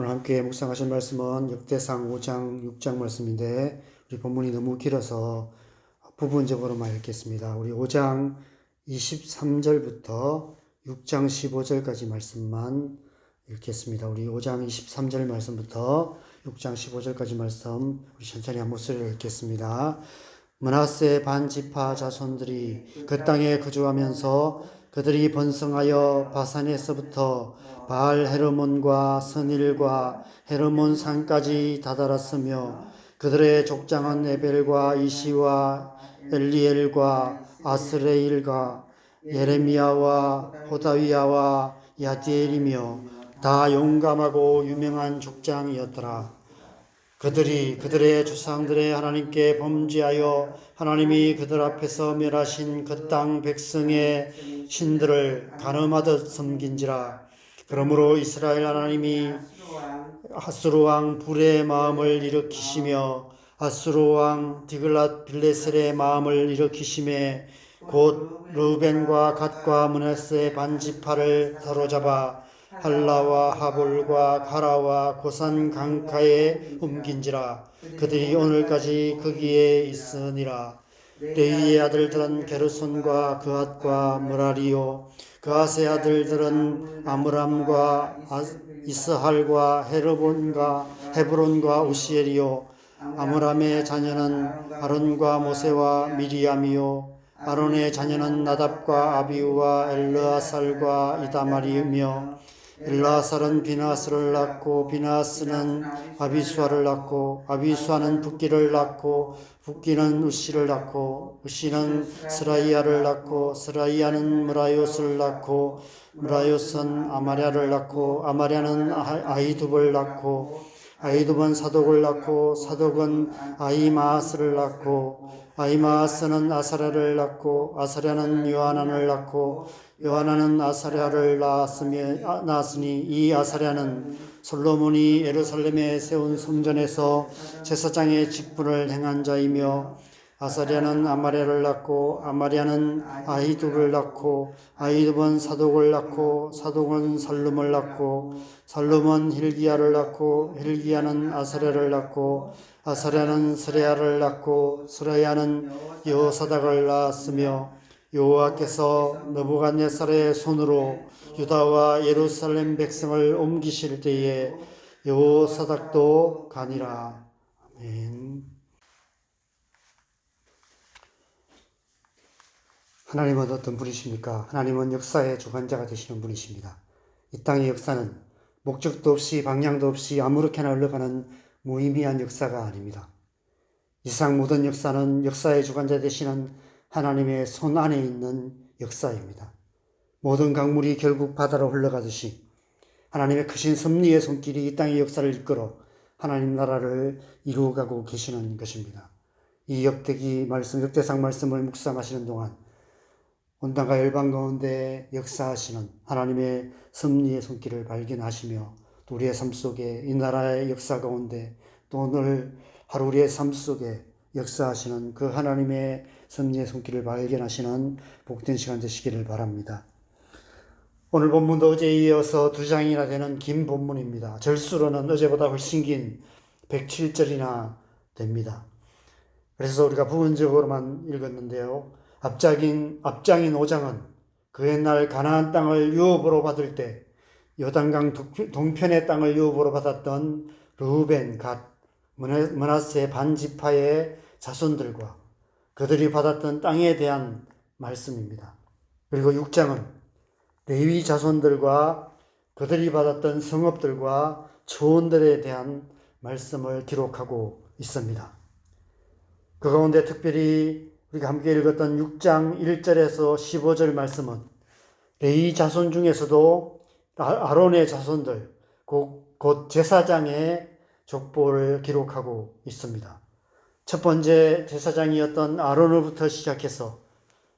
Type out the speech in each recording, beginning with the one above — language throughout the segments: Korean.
오늘 함께 묵상하실 말씀은 역대상 5장, 6장 말씀인데 우리 본문이 너무 길어서 부분적으로만 읽겠습니다. 우리 5장 23절부터 6장 15절까지 말씀만 읽겠습니다. 우리 5장 23절 말씀부터 6장 15절까지 말씀 우리 천천히 한 목소리로 읽겠습니다. 므낫세 반지파 자손들이 그 땅에 거주하면서 그들이 번성하여 바산에서부터 바알 헤르몬과 스닐과 헤르몬 산까지 다다랐으며 그들의 족장은 에벨과 이시와 엘리엘과 아스레일과 예레미야와 호다위야와 야디엘이며 다 용감하고 유명한 족장이었더라. 그들이 그들의 조상들의 하나님께 범죄하여 하나님이 그들 앞에서 멸하신 그 땅 백성의 신들을 간음하듯 섬긴지라. 그러므로 이스라엘 하나님이 아수르 왕 불의 마음을 일으키시며 아수르 왕 디글랏 빌레셀의 마음을 일으키심에 곧 르벤과 갓과 므낫세 반지파를 사로잡아 할라와 하볼과 가라와 고산 강가에 옮긴지라. 그들이 오늘까지 거기에 있으니라. 레위의 아들들은 게르손과 그앗과 므라리요 그앗의 아들들은 아므람과 이스할과 헤브론과 우시엘이요 아므람의 자녀는 아론과 모세와 미리암이요 아론의 자녀는 나답과 아비우와 엘르아살과 이다말이며 엘르아살은 비나스를 낳고 비나스는 아비수아를 낳고 아비수아는 붓기를 낳고 붓기는 우시를 낳고 우시는 스라이야를 낳고 스라이야는 무라요스를 낳고 무라요스는 아마랴를 낳고 아마랴는 아이둡을 낳고 아이둡은 사독을 낳고 사독은 아이마아스를 낳고 아이마아스는 아사랴를 낳고 아사랴는 요하난을 낳고 요하난은 아사랴를 낳았으니 이 아사랴는 솔로몬이 예루살렘에 세운 성전에서 제사장의 직분을 행한 자이며 아사랴는 아마랴를 낳고 아마랴는 아히둡을 낳고 아히둡은 사독을 낳고 사독은 살룸을 낳고 살룸은 힐기야를 낳고 힐기야는 아사랴를 낳고 아사랴는 스레야를 낳고 스레야는 여호사닥을 낳았으며 여호와께서 느부갓네살의 손으로 유다와 예루살렘 백성을 옮기실 때에 여호사닥도 가니라. 아멘. 하나님은 어떤 분이십니까? 하나님은 역사의 주관자가 되시는 분이십니다. 이 땅의 역사는 목적도 없이 방향도 없이 아무렇게나 흘러가는 무의미한 역사가 아닙니다. 이 세상 모든 역사는 역사의 주관자 되시는 하나님의 손 안에 있는 역사입니다. 모든 강물이 결국 바다로 흘러가듯이 하나님의 크신 섭리의 손길이 이 땅의 역사를 이끌어 하나님 나라를 이루어가고 계시는 것입니다. 이 역대상 말씀을 묵상하시는 동안 온당과 열방 가운데 역사하시는 하나님의 섭리의 손길을 발견하시며 또 우리의 삶 속에 이 나라의 역사 가운데 또 오늘 하루 우리의 삶 속에 역사하시는 그 하나님의 섭리의 손길을 발견하시는 복된 시간 되시기를 바랍니다. 오늘 본문도 어제에 이어서 2장이나 되는 긴 본문입니다. 절수로는 어제보다 훨씬 긴 107절이나 됩니다. 그래서 우리가 부분적으로만 읽었는데요. 앞장인 5장은 그 옛날 가나안 땅을 유업으로 받을 때 요단강 동편의 땅을 유업으로 받았던 르우벤, 갓, 므낫세 반지파의 자손들과 그들이 받았던 땅에 대한 말씀입니다. 그리고 6장은 레위 자손들과 그들이 받았던 성읍들과 초원들에 대한 말씀을 기록하고 있습니다. 그 가운데 특별히 우리가 함께 읽었던 6장 1절에서 15절 말씀은 레위 자손 중에서도 아론의 자손들, 곧 제사장의 족보를 기록하고 있습니다. 첫 번째 제사장이었던 아론으로부터 시작해서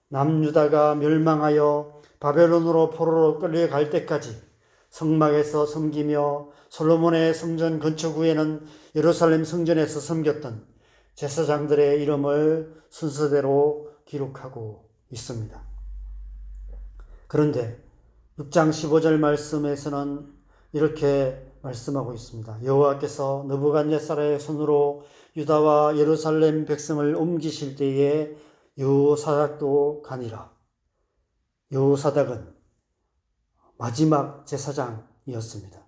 남유다가 멸망하여 바벨론으로 포로로 끌려갈 때까지 성막에서 섬기며 솔로몬의 성전 건축 후에는 예루살렘 성전에서 섬겼던 제사장들의 이름을 순서대로 기록하고 있습니다. 그런데 6장 15절 말씀에서는 이렇게 말씀하고 있습니다. 여호와께서 느부갓네살의 손으로 유다와 예루살렘 백성을 옮기실 때에 여호사닥도 가니라. 여호사닥은 마지막 제사장이었습니다.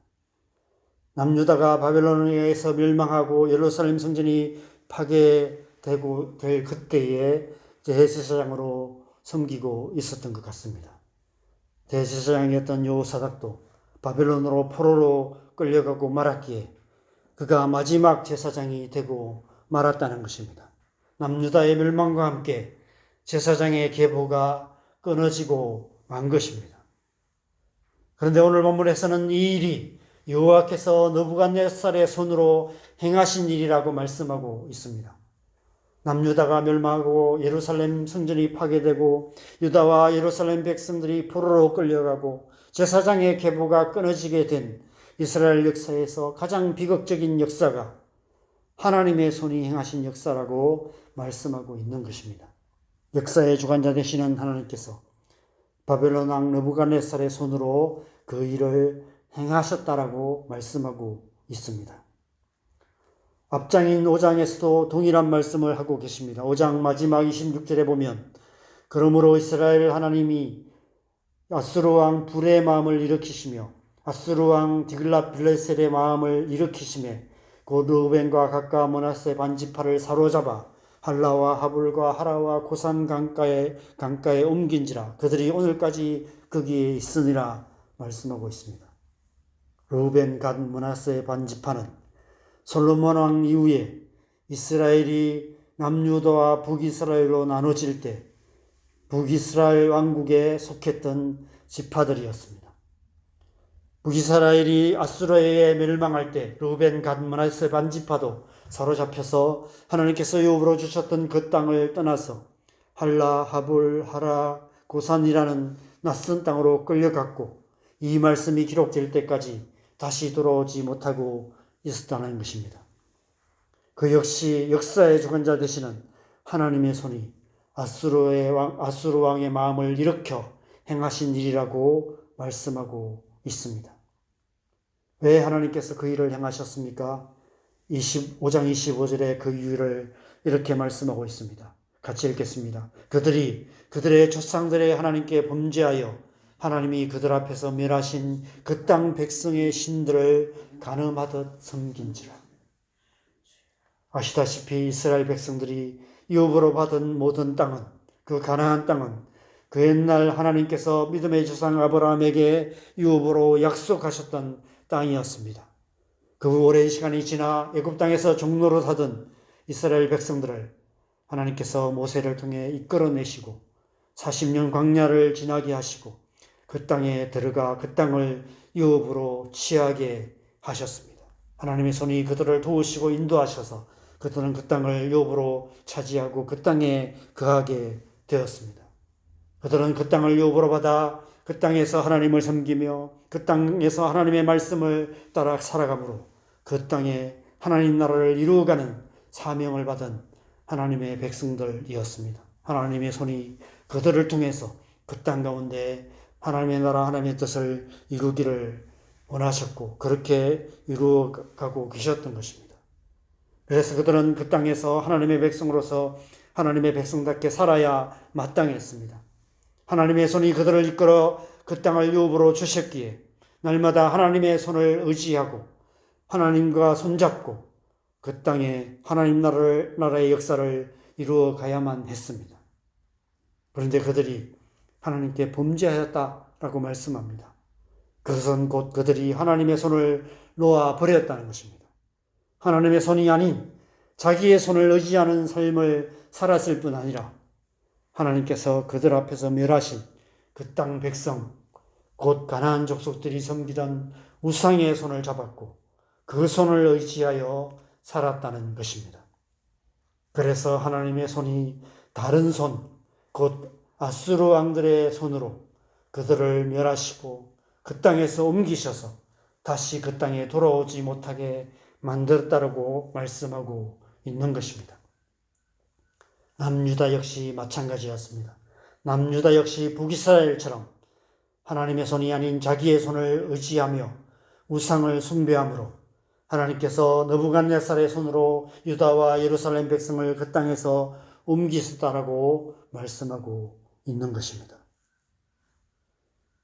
남유다가 바벨론에 의해서 멸망하고 예루살렘 성전이 파괴되고 될 그때에 대제사장으로 섬기고 있었던 것 같습니다. 대제사장이었던 여호사닥도 바벨론으로 포로로 끌려가고 말았기에 그가 마지막 제사장이 되고 말았다는 것입니다. 남유다의 멸망과 함께 제사장의 계보가 끊어지고 만 것입니다. 그런데 오늘 본문에서는 이 일이 여호와께서 느부갓네살의 손으로 행하신 일이라고 말씀하고 있습니다. 남유다가 멸망하고 예루살렘 성전이 파괴되고 유다와 예루살렘 백성들이 포로로 끌려가고 제사장의 계보가 끊어지게 된 이스라엘 역사에서 가장 비극적인 역사가 하나님의 손이 행하신 역사라고 말씀하고 있는 것입니다. 역사의 주관자 되시는 하나님께서 바벨론 왕 느부갓네살의 손으로 그 일을 행하셨다라고 말씀하고 있습니다. 앞장인 5장에서도 동일한 말씀을 하고 계십니다. 5장 마지막 26절에 보면 그러므로 이스라엘 하나님이 아수르 왕 불의 마음을 일으키시며 아수르 왕 디글랏빌레셀의 마음을 일으키시매 곧 르우벤과 갓과 므낫세 반지파를 사로잡아 할라와 하불과 하라와 고산 강가에 옮긴지라 그들이 오늘까지 거기에 있으니라 말씀하고 있습니다. 르우벤 갓 므낫세 반지파는 솔로몬 왕 이후에 이스라엘이 남유다와 북이스라엘로 나눠질 때 북이스라엘 왕국에 속했던 지파들이었습니다. 북이스라엘이 아수르에 멸망할 때 르우벤 갓 므낫세 반지파도 사로잡혀서 하나님께서 유업으로 주셨던 그 땅을 떠나서 할라, 하불, 하라, 고산이라는 낯선 땅으로 끌려갔고 이 말씀이 기록될 때까지 다시 돌아오지 못하고 있었다는 것입니다. 그 역시 역사의 주관자 되시는 하나님의 손이 아수르 왕의 마음을 일으켜 행하신 일이라고 말씀하고 있습니다. 왜 하나님께서 그 일을 행하셨습니까? 5장 25절에 그 이유를 이렇게 말씀하고 있습니다. 같이 읽겠습니다. 그들이 그들의 조상들의 하나님께 범죄하여 하나님이 그들 앞에서 멸하신 그 땅 백성의 신들을 간음하듯 섬긴지라. 아시다시피 이스라엘 백성들이 유업으로 받은 모든 땅은 그 가나안 땅은 그 옛날 하나님께서 믿음의 조상 아브라함에게 유업으로 약속하셨던 땅이었습니다. 그 오랜 시간이 지나 애굽 땅에서 종노릇 하던 이스라엘 백성들을 하나님께서 모세를 통해 이끌어내시고 40년 광야를 지나게 하시고 그 땅에 들어가 그 땅을 유업으로 취하게 하셨습니다. 하나님의 손이 그들을 도우시고 인도하셔서 그들은 그 땅을 유업으로 차지하고 그 땅에 거하게 되었습니다. 그들은 그 땅을 유업으로 받아 그 땅에서 하나님을 섬기며 그 땅에서 하나님의 말씀을 따라 살아가므로 그 땅에 하나님 나라를 이루어가는 사명을 받은 하나님의 백성들이었습니다. 하나님의 손이 그들을 통해서 그 땅 가운데 하나님의 나라 하나님의 뜻을 이루기를 원하셨고 그렇게 이루어가고 계셨던 것입니다. 그래서 그들은 그 땅에서 하나님의 백성으로서 하나님의 백성답게 살아야 마땅했습니다. 하나님의 손이 그들을 이끌어 그 땅을 유업으로 주셨기에 날마다 하나님의 손을 의지하고 하나님과 손잡고 그 땅에 하나님 나라의 역사를 이루어 가야만 했습니다. 그런데 그들이 하나님께 범죄하였다라고 말씀합니다. 그것은 곧 그들이 하나님의 손을 놓아 버렸다는 것입니다. 하나님의 손이 아닌 자기의 손을 의지하는 삶을 살았을 뿐 아니라 하나님께서 그들 앞에서 멸하신 그 땅 백성 곧 가나안 족속들이 섬기던 우상의 손을 잡았고 그 손을 의지하여 살았다는 것입니다. 그래서 하나님의 손이 다른 손, 곧 아수르 왕들의 손으로 그들을 멸하시고 그 땅에서 옮기셔서 다시 그 땅에 돌아오지 못하게 만들었다고 말씀하고 있는 것입니다. 남유다 역시 마찬가지였습니다. 남유다 역시 북이스라엘처럼 하나님의 손이 아닌 자기의 손을 의지하며 우상을 숭배함으로 하나님께서 느부갓네살의 손으로 유다와 예루살렘 백성을 그 땅에서 옮기셨다라고 말씀하고 있는 것입니다.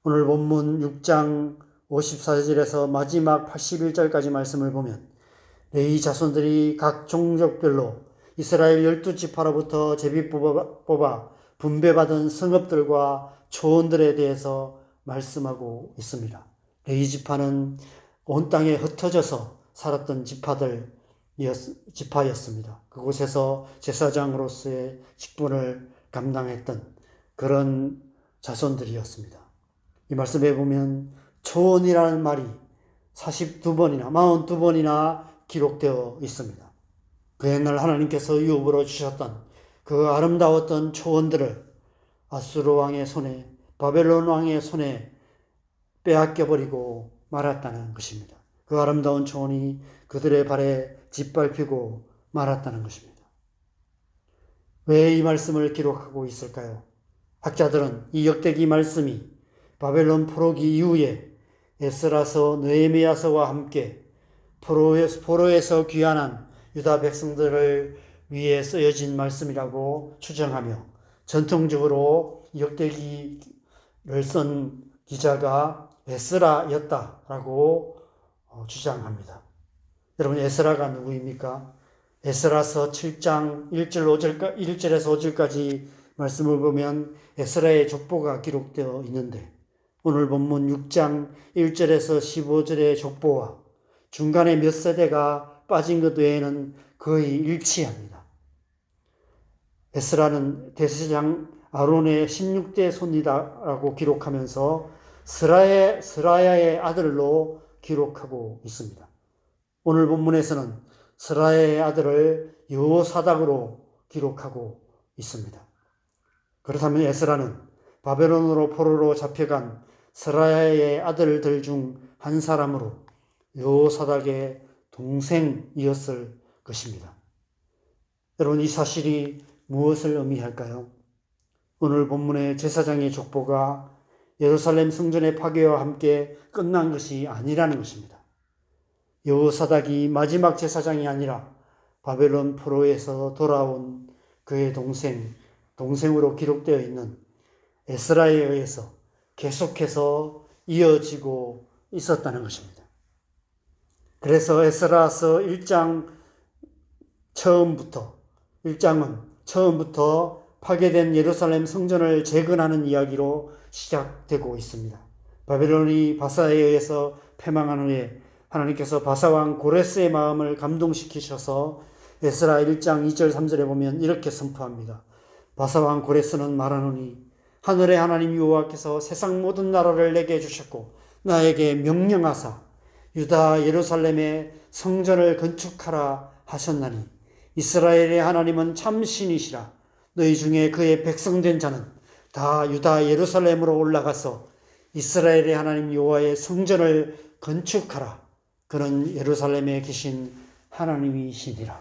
오늘 본문 6장 54절에서 마지막 81절까지 말씀을 보면 레위 자손들이 각 종족별로 이스라엘 12지파로부터 제비 뽑아 분배받은 성읍들과 초원들에 대해서 말씀하고 있습니다. 레위 지파는 온 땅에 흩어져서 살았던 지파였습니다. 그곳에서 제사장으로서의 직분을 감당했던 그런 자손들이었습니다. 이 말씀에 보면 초원이라는 말이 42번이나 기록되어 있습니다. 그 옛날 하나님께서 유업으로 주셨던 그 아름다웠던 초원들을 아수르 왕의 손에, 바벨론 왕의 손에 빼앗겨버리고 말았다는 것입니다. 그 아름다운 초원이 그들의 발에 짓밟히고 말았다는 것입니다. 왜 이 말씀을 기록하고 있을까요? 학자들은 이 역대기 말씀이 바벨론 포로기 이후에 에스라서, 느헤미야서와 함께 포로에서 귀환한 유다 백성들을 위해 쓰여진 말씀이라고 추정하며 전통적으로 역대기를 쓴 기자가 에스라였다라고 주장합니다. 여러분, 에스라가 누구입니까? 에스라서 7장 1절에서 5절까지 말씀을 보면 에스라의 족보가 기록되어 있는데 오늘 본문 6장 1절에서 15절의 족보와 중간에 몇 세대가 빠진 것 외에는 거의 일치합니다. 에스라는 대제사장 아론의 16대 손이다라고 기록하면서 스라야의 아들로 기록하고 있습니다. 오늘 본문에서는 스라야의 아들을 여호사닥으로 기록하고 있습니다. 그렇다면 에스라는 바벨론으로 포로로 잡혀간 스라야의 아들들 중 한 사람으로 여호사닥의 동생이었을 것입니다. 여러분, 이 사실이 무엇을 의미할까요? 오늘 본문의 제사장의 족보가 예루살렘 성전의 파괴와 함께 끝난 것이 아니라는 것입니다. 여호사닥이 마지막 제사장이 아니라 바벨론 포로에서 돌아온 그의 동생으로 기록되어 있는 에스라에 의해서 계속해서 이어지고 있었다는 것입니다. 그래서 에스라서 1장은 처음부터 파괴된 예루살렘 성전을 재건하는 이야기로 시작되고 있습니다. 바벨론이 바사에 의해서 패망한 후에 하나님께서 바사왕 고레스의 마음을 감동시키셔서 에스라 1장 2절 3절에 보면 이렇게 선포합니다. 바사왕 고레스는 말하노니 하늘의 하나님 여호와께서 세상 모든 나라를 내게 주셨고 나에게 명령하사 유다 예루살렘의 성전을 건축하라 하셨나니 이스라엘의 하나님은 참 신이시라. 너희 중에 그의 백성된 자는 다 유다 예루살렘으로 올라가서 이스라엘의 하나님 여호와의 성전을 건축하라. 그는 예루살렘에 계신 하나님이시니라.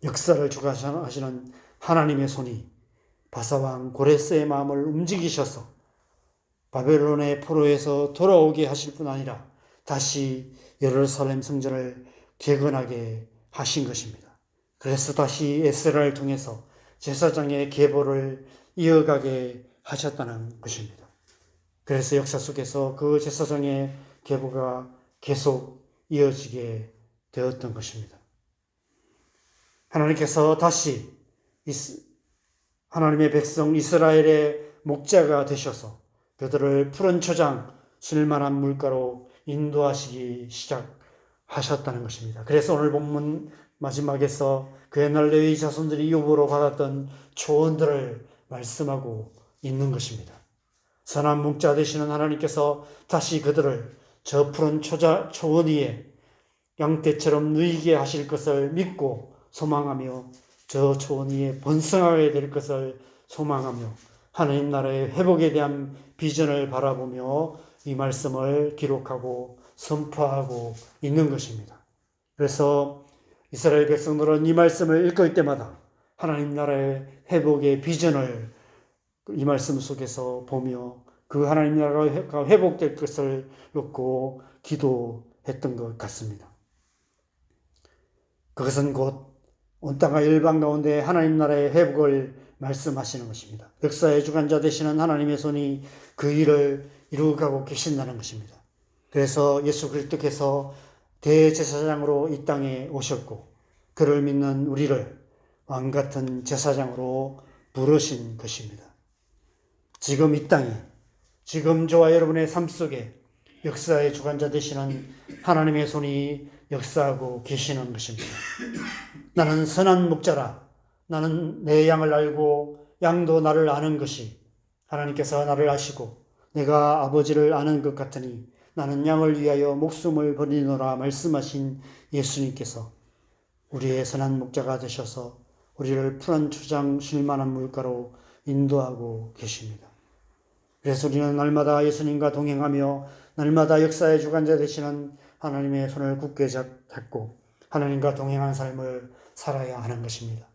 역사를 주관하시는 하나님의 손이 바사왕 고레스의 마음을 움직이셔서 바벨론의 포로에서 돌아오게 하실 뿐 아니라 다시 예루살렘 성전을 재건하게 하신 것입니다. 그래서 다시 에스라를 통해서 제사장의 계보를 이어가게 하셨다는 것입니다. 그래서 역사 속에서 그 제사장의 계보가 계속 이어지게 되었던 것입니다. 하나님께서 다시 하나님의 백성 이스라엘의 목자가 되셔서 그들을 푸른 초장, 쉴만한 물가로 인도하시기 시작하셨다는 것입니다. 그래서 오늘 본문 마지막에서 그 옛날 레위 자손들이 유업으로 받았던 초원들을 말씀하고 있는 것입니다. 선한 목자 되시는 하나님께서 다시 그들을 저 푸른 초원 위에 양떼처럼 누이게 하실 것을 믿고 소망하며 저 초원 위에 번성하게 될 것을 소망하며 하나님 나라의 회복에 대한 비전을 바라보며 이 말씀을 기록하고 선포하고 있는 것입니다. 그래서 이스라엘 백성들은 이 말씀을 읽을 때마다 하나님 나라의 회복의 비전을 이 말씀 속에서 보며 그 하나님 나라가 회복될 것을 얻고 기도했던 것 같습니다. 그것은 곧 온 땅과 열방 가운데 하나님 나라의 회복을 말씀하시는 것입니다. 역사의 주관자 되시는 하나님의 손이 그 일을 이루어가고 계신다는 것입니다. 그래서 예수 그리스도께서 대제사장으로 이 땅에 오셨고 그를 믿는 우리를 왕같은 제사장으로 부르신 것입니다. 지금 이 땅에, 지금 저와 여러분의 삶 속에 역사의 주관자 되시는 하나님의 손이 역사하고 계시는 것입니다. 나는 선한 목자라. 나는 내 양을 알고 양도 나를 아는 것이 하나님께서 나를 아시고 내가 아버지를 아는 것 같으니 나는 양을 위하여 목숨을 버리노라 말씀하신 예수님께서 우리의 선한 목자가 되셔서 우리를 푸른 초장 쉴만한 물가로 인도하고 계십니다. 그래서 우리는 날마다 예수님과 동행하며 날마다 역사의 주관자 되시는 하나님의 손을 굳게 잡고 하나님과 동행하는 삶을 살아야 하는 것입니다.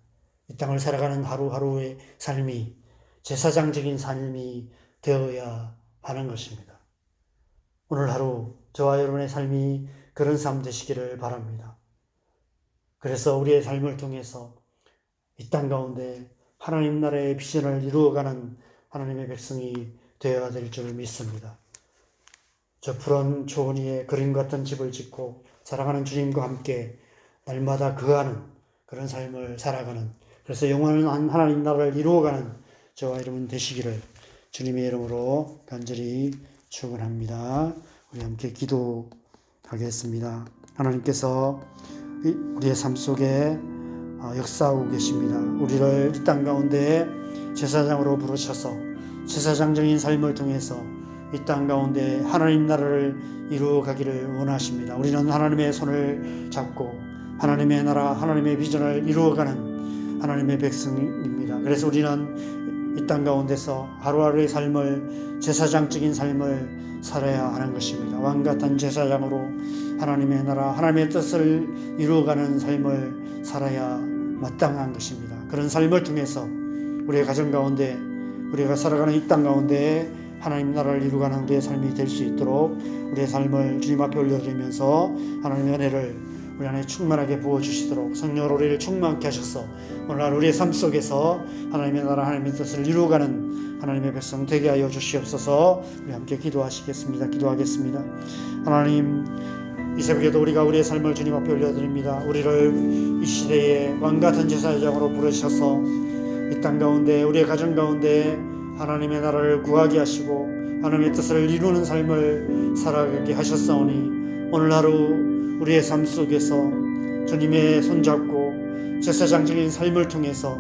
이 땅을 살아가는 하루하루의 삶이 제사장적인 삶이 되어야 하는 것입니다. 오늘 하루 저와 여러분의 삶이 그런 삶 되시기를 바랍니다. 그래서 우리의 삶을 통해서 이 땅 가운데 하나님 나라의 비전을 이루어가는 하나님의 백성이 되어야 될 줄 믿습니다. 저 푸른 초원 위에 그림 같은 집을 짓고 사랑하는 주님과 함께 날마다 거하는 그런 삶을 살아가는, 그래서 영원한 하나님 나라를 이루어가는 저와 여러분 되시기를 주님의 이름으로 간절히 축원합니다. 우리 함께 기도하겠습니다. 하나님께서 우리의 삶 속에 역사하고 계십니다. 우리를 이 땅 가운데 제사장으로 부르셔서 제사장적인 삶을 통해서 이 땅 가운데 하나님 나라를 이루어가기를 원하십니다. 우리는 하나님의 손을 잡고 하나님의 나라, 하나님의 비전을 이루어가는 하나님의 백성입니다. 그래서 우리는 이 땅 가운데서 하루하루의 삶을 제사장적인 삶을 살아야 하는 것입니다. 왕같은 제사장으로 하나님의 나라, 하나님의 뜻을 이루어가는 삶을 살아야 마땅한 것입니다. 그런 삶을 통해서 우리의 가정 가운데 우리가 살아가는 이 땅 가운데 하나님 나라를 이루어가는 우리의 삶이 될 수 있도록 우리의 삶을 주님 앞에 올려드리면서 하나님의 은혜를 우리 안에 충만하게 부어주시도록 성령으로 우리를 충만케 하셔서 오늘 우리의 삶 속에서 하나님의 나라 하나님의 뜻을 이루어가는 하나님의 백성 되게 하여 주시옵소서. 우리 함께 기도하겠습니다. 하나님, 이 새벽에도 우리가 우리의 삶을 주님 앞에 올려드립니다. 우리를 이 시대에 왕같은 제사장으로 부르셔서 이 땅 가운데 우리의 가정 가운데 하나님의 나라를 구하게 하시고 하나님의 뜻을 이루는 삶을 살아가게 하셨사오니 오늘 하루 우리의 삶 속에서 주님의 손잡고 제사장적인 삶을 통해서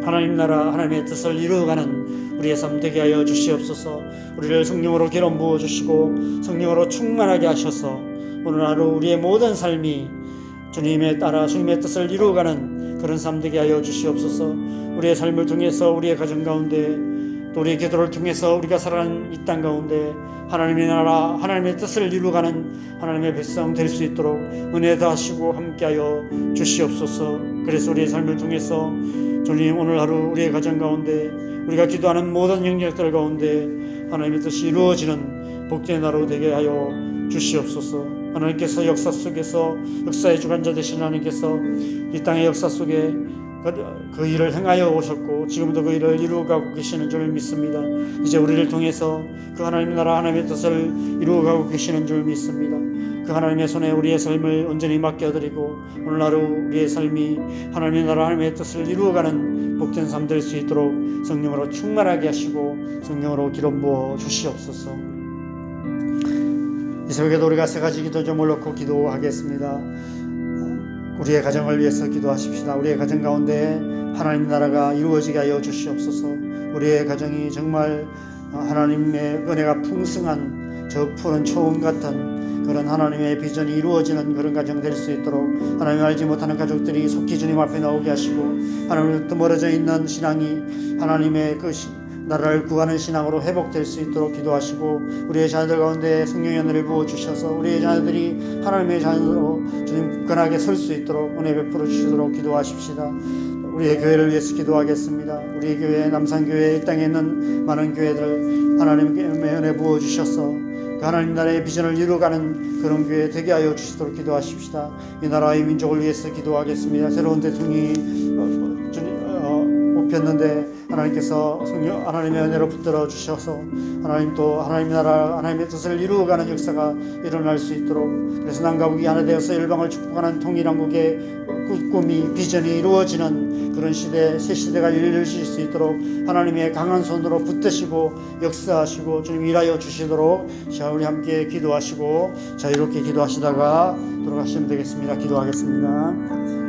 하나님 나라 하나님의 뜻을 이루어가는 우리의 삶 되게 하여 주시옵소서. 우리를 성령으로 기름 부어 주시고 성령으로 충만하게 하셔서 오늘 하루 우리의 모든 삶이 주님의 따라 주님의 뜻을 이루어가는 그런 삶 되게 하여 주시옵소서. 우리의 삶을 통해서 우리의 가정 가운데 또 우리의 기도를 통해서 우리가 살아가는 이 땅 가운데 하나님의 나라 하나님의 뜻을 이루어가는 하나님의 백성 될 수 있도록 은혜 다하시고 함께하여 주시옵소서. 그래서 우리의 삶을 통해서 주님 오늘 하루 우리의 가정 가운데 우리가 기도하는 모든 영역들 가운데 하나님의 뜻이 이루어지는 복된 하루 되게 하여 주시옵소서. 하나님께서 역사 속에서 역사의 주관자 되신 하나님께서 이 땅의 역사 속에 그 일을 행하여 오셨고 지금도 그 일을 이루어가고 계시는 줄 믿습니다. 이제 우리를 통해서 그 하나님의 나라 하나님의 뜻을 이루어가고 계시는 줄 믿습니다. 그 하나님의 손에 우리의 삶을 온전히 맡겨드리고 오늘 하루 우리의 삶이 하나님의 나라 하나님의 뜻을 이루어가는 복된 삶 될 수 있도록 성령으로 충만하게 하시고 성령으로 기름 부어 주시옵소서. 이 새벽에도 우리가 세 가지 기도 좀 올놓고 기도하겠습니다. 우리의 가정을 위해서 기도하십시다. 우리의 가정 가운데 하나님 나라가 이루어지게 하여 주시옵소서. 우리의 가정이 정말 하나님의 은혜가 풍성한 저 푸른 초원 같은 그런 하나님의 비전이 이루어지는 그런 가정 될 수 있도록 하나님 알지 못하는 가족들이 속히 주님 앞에 나오게 하시고 하나님으로부터 멀어져 있는 신앙이 하나님의 그 나라를 구하는 신앙으로 회복될 수 있도록 기도하시고 우리의 자녀들 가운데 성령의 은혜를 부어주셔서 우리의 자녀들이 하나님의 자녀로 주님 굳건하게 설 수 있도록 은혜 베풀어 주시도록 기도하십시다. 우리의 교회를 위해서 기도하겠습니다. 우리의 교회 남산교회 이 땅에 있는 많은 교회들 하나님의 은혜 부어주셔서 그 하나님 나라의 비전을 이루어가는 그런 교회 되게 하여 주시도록 기도하십시다. 이 나라의 민족을 위해서 기도하겠습니다. 새로운 대통령이 뽑혔는데 하나님께서 하나님의 은혜로 붙들어 주셔서 하나님 또 하나님 나라 하나님의 뜻을 이루어가는 역사가 일어날 수 있도록, 그래서 남과 북이 하나 되어서 열방을 축복하는 통일한국의 꿈이 비전이 이루어지는 그런 시대, 새 시대가 열리실 수 있도록 하나님의 강한 손으로 붙드시고 역사하시고 주님 일하여 주시도록, 자 우리 함께 기도하시고 자 이렇게 기도하시다가 돌아가시면 되겠습니다. 기도하겠습니다.